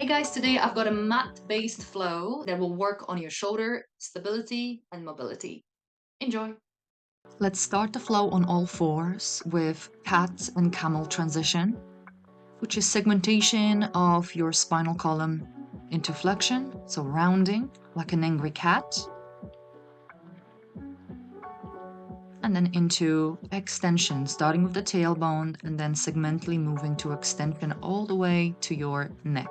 Hey guys, today I've got a mat-based flow that will work on your shoulder stability and mobility. Enjoy! Let's start the flow on all fours with cat and camel transition, which is segmentation of your spinal column into flexion, so rounding like an angry cat, and then into extension, starting with the tailbone and then segmentally moving to extension all the way to your neck.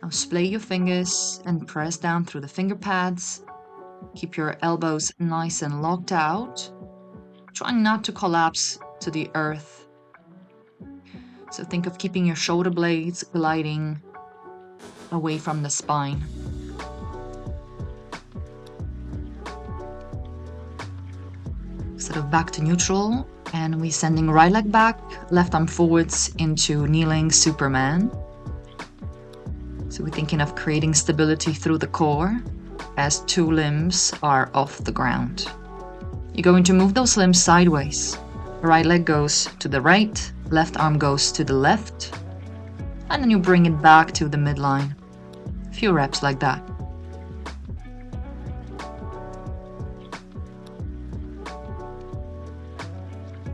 Now splay your fingers and press down through the finger pads. Keep your elbows nice and locked out, trying not to collapse to the earth. So think of keeping your shoulder blades gliding away from the spine. Sort of back to neutral, and we're sending right leg back, left arm forwards into kneeling Superman. So we're thinking of creating stability through the core as two limbs are off the ground. You're going to move those limbs sideways. Right leg goes to the right, left arm goes to the left, and then you bring it back to the midline. A few reps like that.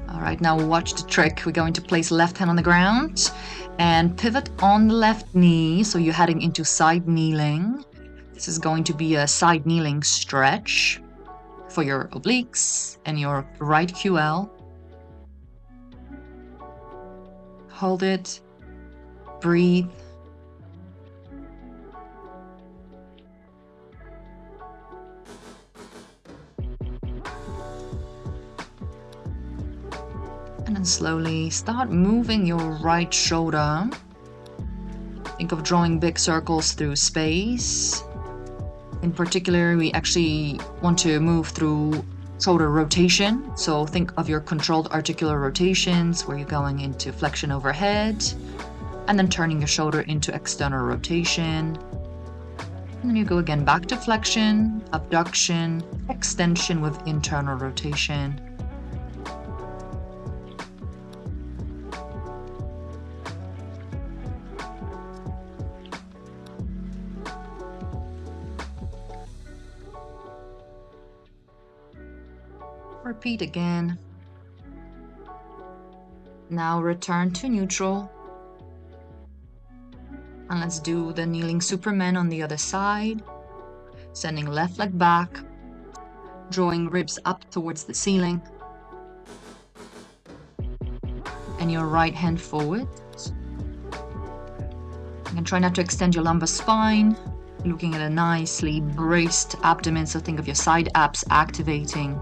All right, now watch the trick. We're going to place left hand on the ground and pivot on the left knee, so you're heading into side kneeling. This is going to be a side kneeling stretch for your obliques and your right QL. Hold it, breathe. And then slowly start moving your right shoulder. Think of drawing big circles through space. In particular, we actually want to move through shoulder rotation. So think of your controlled articular rotations where you're going into flexion overhead and then turning your shoulder into external rotation. And then you go again back to flexion, abduction, extension with internal rotation. Repeat again. Now return to neutral. And let's do the kneeling Superman on the other side. Sending left leg back, drawing ribs up towards the ceiling. And your right hand forward. And try not to extend your lumbar spine. Looking at a nicely braced abdomen, so think of your side abs activating.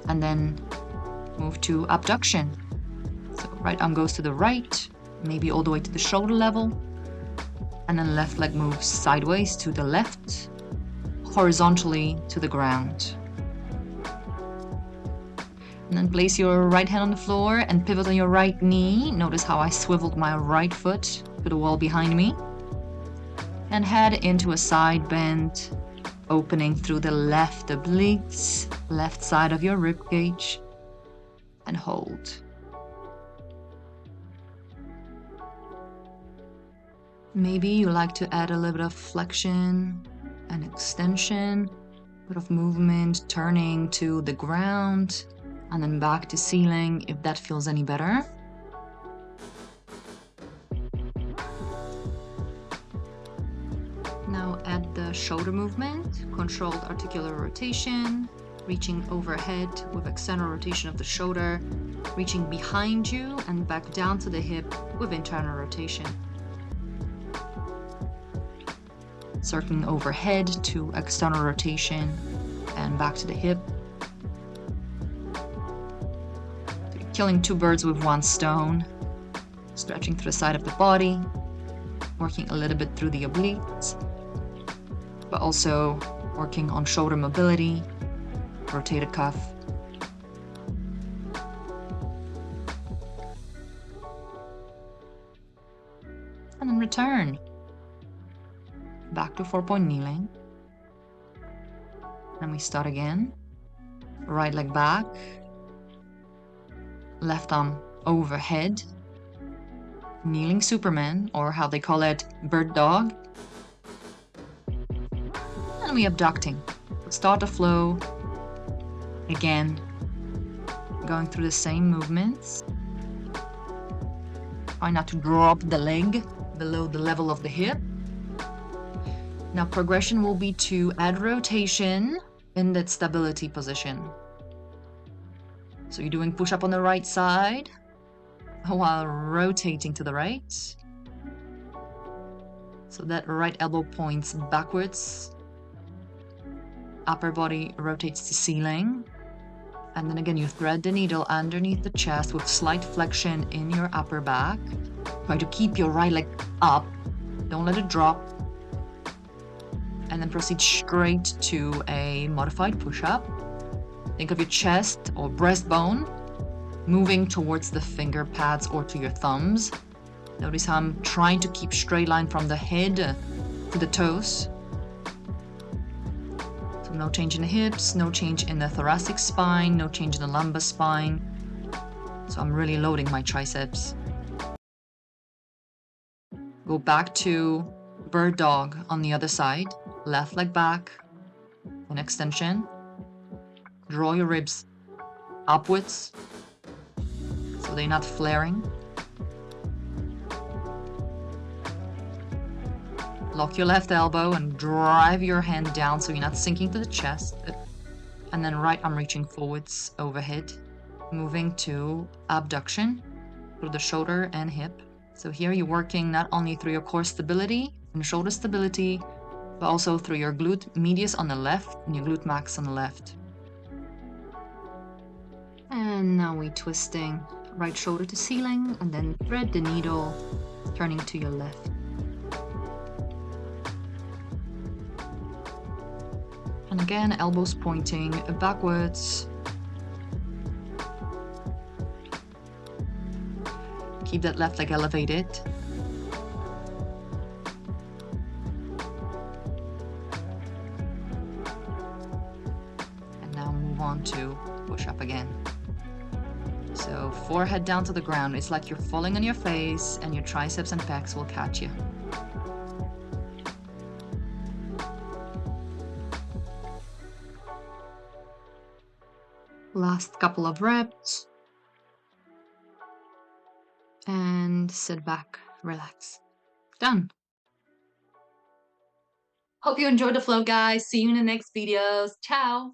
And then move to abduction. So right arm goes to the right, maybe all the way to the shoulder level. And then left leg moves sideways to the left, horizontally to the ground. And then place your right hand on the floor and pivot on your right knee. Notice how I swiveled my right foot to the wall behind me. And head into a side bend, opening through the left obliques, left side of your rib cage, and hold. Maybe you like to add a little bit of flexion and extension, a bit of movement, turning to the ground, and then back to ceiling if that feels any better. Now add the shoulder movement, controlled articular rotation, reaching overhead with external rotation of the shoulder, reaching behind you and back down to the hip with internal rotation. Circling overhead to external rotation and back to the hip. Killing two birds with one stone, stretching through the side of the body, working a little bit through the obliques, but also working on shoulder mobility, rotate a cuff. And then return. Back to 4-point kneeling. And we start again. Right leg back. Left arm overhead. kneeling Superman, or how they call it, bird dog. And we abducting. Start the flow. Again, going through the same movements. Try not to drop the leg below the level of the hip. Now progression will be to add rotation in that stability position. So you're doing push-up on the right side while rotating to the right. So that right elbow points backwards. Upper body rotates to ceiling. And then again, you thread the needle underneath the chest with slight flexion in your upper back. Try to keep your right leg up. Don't let it drop. And then proceed straight to a modified push-up. Think of your chest or breastbone moving towards the finger pads or to your thumbs. Notice how I'm trying to keep straight line from the head to the toes. So no change in the hips, no change in the thoracic spine, no change in the lumbar spine. So I'm really loading my triceps. Go back to bird dog on the other side. Left leg back, an extension. Draw your ribs upwards so they're not flaring. Lock your left elbow and drive your hand down so you're not sinking to the chest. And then right arm reaching forwards overhead. Moving to abduction through the shoulder and hip. So here you're working not only through your core stability and shoulder stability, but also through your glute medius on the left and your glute max on the left. And now we're twisting right shoulder to ceiling and then thread the needle, turning to your left. And again, elbows pointing backwards. Keep that left leg elevated. And now move on to push up again. So forehead down to the ground. It's like you're falling on your face and your triceps and pecs will catch you. Last couple of reps. And sit back, relax. Done. Hope you enjoyed the flow, guys. See you in the next videos. Ciao.